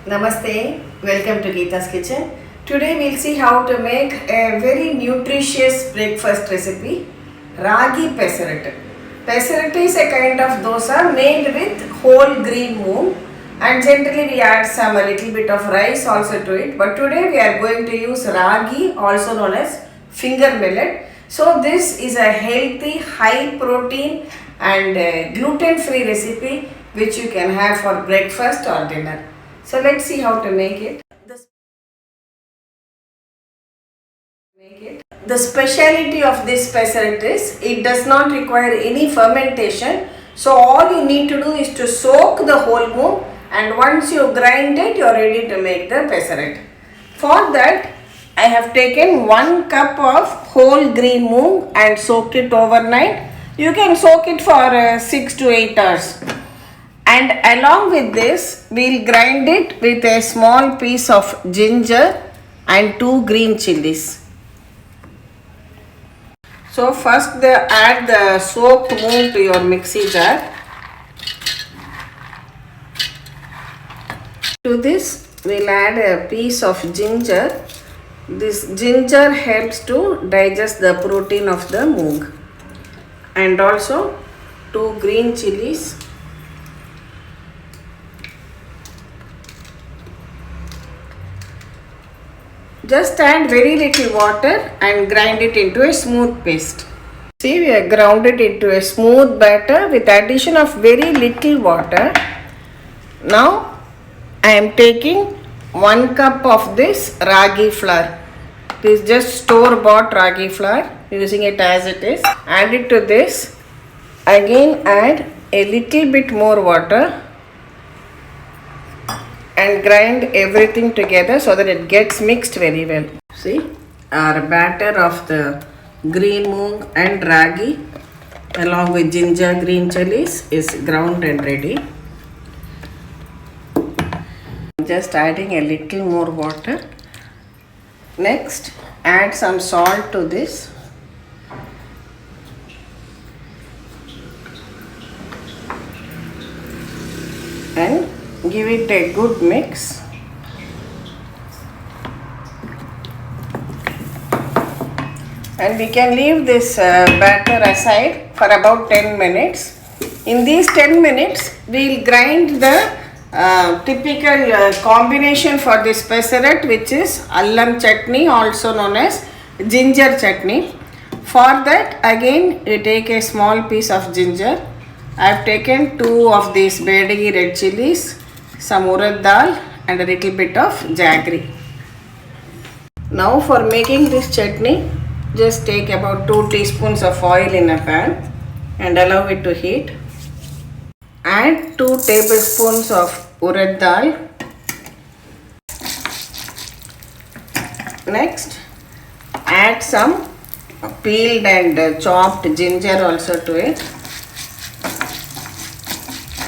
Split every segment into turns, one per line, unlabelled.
Namaste, welcome to Geeta's Kitchen. Today we'll see how to make a very nutritious breakfast recipe, Ragi Pesarattu. Pesarattu is a kind of dosa made with whole green moong, and generally we add a little bit of rice also to it. But today we are going to use ragi, also known as finger millet. So this is a healthy, high protein and gluten-free recipe which you can have for breakfast or dinner. So let's see how to make it. The speciality of this pesarattu is it does not require any fermentation. So all you need to do is to soak the whole moong, and once you grind it, you are ready to make the pesarattu. For that, I have taken 1 cup of whole green moong and soaked it overnight. You can soak it for 6 to 8 hours. And along with this, we'll grind it with a small piece of ginger and 2 green chillies. So first add the soaked moong to your mixie jar. To this, we'll add a piece of ginger. This ginger helps to digest the protein of the moong. And also 2 green chillies. Just add very little water and grind it into a smooth paste. See, we have ground it into a smooth batter with addition of very little water. Now, I am taking 1 cup of this ragi flour. This is just store-bought ragi flour, using it as it is. Add it to this. Again, add a little bit more water and grind everything together so that it gets mixed very well. See, our batter of the green moong and ragi along with ginger, green chilies is ground and ready. Just adding a little more water. Next, add some salt to this. And give it a good mix. And we can leave this batter aside for about 10 minutes. In these 10 minutes, we will grind the typical combination for this pesarattu, which is Allam chutney, also known as Ginger Chutney. For that, again, you take a small piece of ginger. I have taken 2 of these Bydagi red chillies, some Urad dal and a little bit of Jaggery. Now for making this chutney, just take about 2 teaspoons of oil in a pan and allow it to heat. Add 2 tablespoons of Urad dal. Next, add some peeled and chopped ginger also to it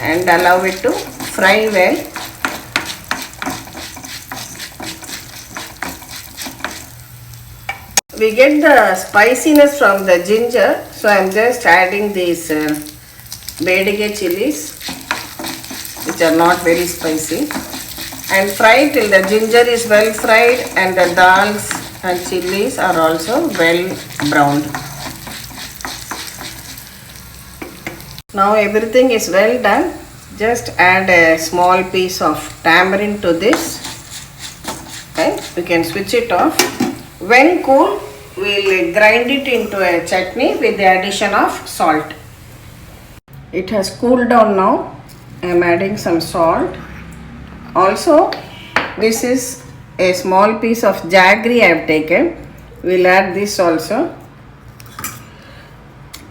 and allow it to fry well. We get the spiciness from the ginger, so I am just adding these Bydagi chilies, which are not very spicy, and fry till the ginger is well fried and the dals and chilies are also well browned. Now everything is well done. Just add a small piece of tamarind to this and we can switch it off. When cool, we will grind it into a chutney with the addition of salt. It has cooled down now. I am adding some salt. Also, this is a small piece of jaggery I have taken. We will add this also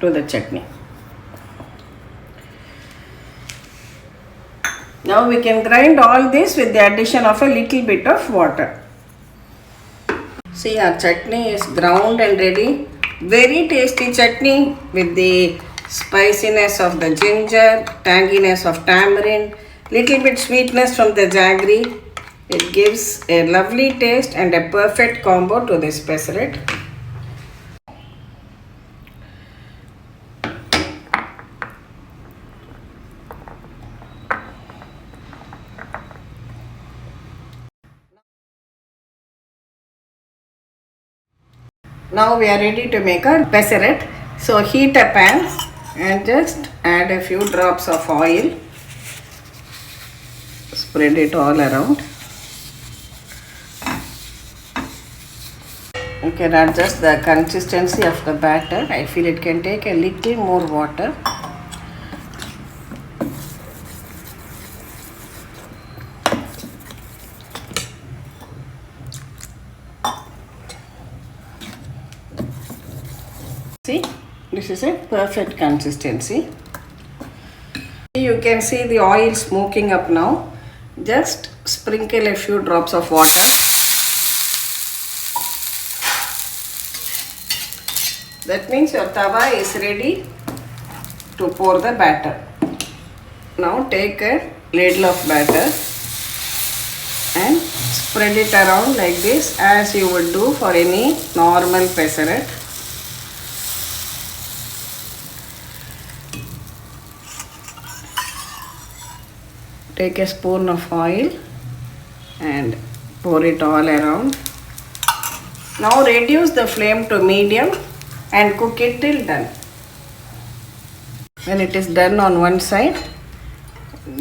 to the chutney. Now we can grind all this with the addition of a little bit of water. See, our chutney is ground and ready. Very tasty chutney with the spiciness of the ginger, tanginess of tamarind, little bit sweetness from the jaggery. It gives a lovely taste and a perfect combo to this pesarattu. Now we are ready to make our pesarat. So heat a pan and just add a few drops of oil. Spread it all around. You can adjust the consistency of the batter. I feel it can take a little more water. See, this is a perfect consistency. You can see the oil smoking up now. Just sprinkle a few drops of water. That means your tawa is ready to pour the batter. Now take a ladle of batter and spread it around like this as you would do for any normal pesarat. Take a spoon of oil and pour it all around. Now reduce the flame to medium and cook it till done. When it is done on one side,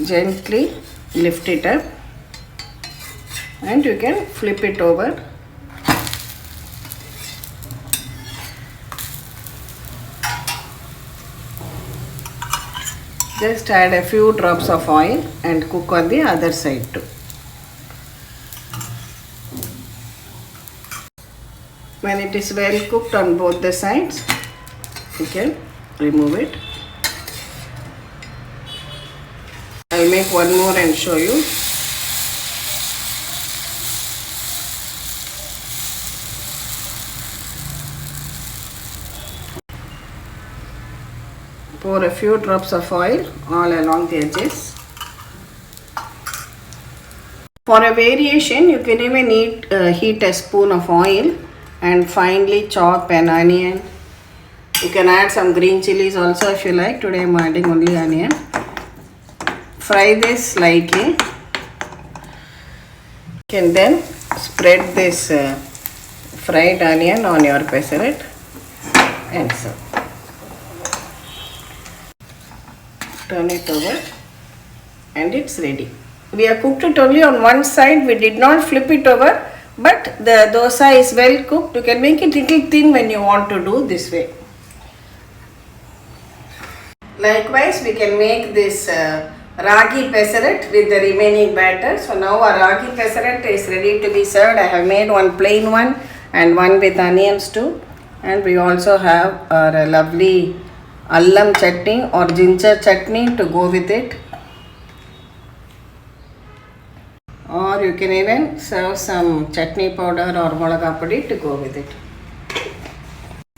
gently lift it up and you can flip it over. Just add a few drops of oil and cook on the other side too. When it is well cooked on both the sides, you can remove it. I will make one more and show you. Pour a few drops of oil all along the edges. For a variation, you can even heat a spoon of oil and finely chop an onion. You can add some green chillies also if you like. Today I am adding only onion. Fry this slightly. You can then spread this fried onion on your pesarat and serve. Turn it over and it's ready. We have cooked it only on one side. We did not flip it over. But the dosa is well cooked. You can make it little thin when you want to do this way. Likewise, we can make this ragi pesarat with the remaining batter. So now our ragi pesarat is ready to be served. I have made one plain one and one with onions too. And we also have our lovely allam chutney or ginger chutney to go with it. Or you can even serve some chutney powder or molaga podi to go with it.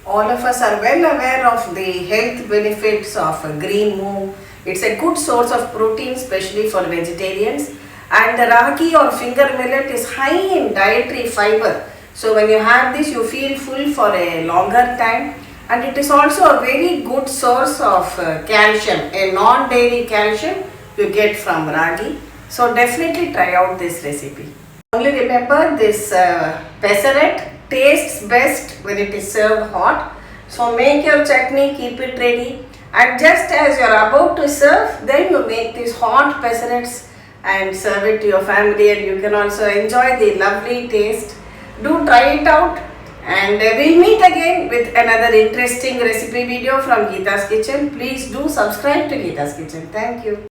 All of us are well aware of the health benefits of green moong. It's a good source of protein, especially for vegetarians. And the ragi or finger millet is high in dietary fibre. So when you have this, you feel full for a longer time. And it is also a very good source of calcium, a non-dairy calcium you get from ragi. So definitely try out this recipe. Only remember this pesarat tastes best when it is served hot. So make your chutney, keep it ready, and just as you are about to serve, then you make these hot pesarats and serve it to your family, and you can also enjoy the lovely taste. Do try it out, and we'll meet again with another interesting recipe video from Geeta's Kitchen. Please do subscribe to Geeta's Kitchen. Thank you.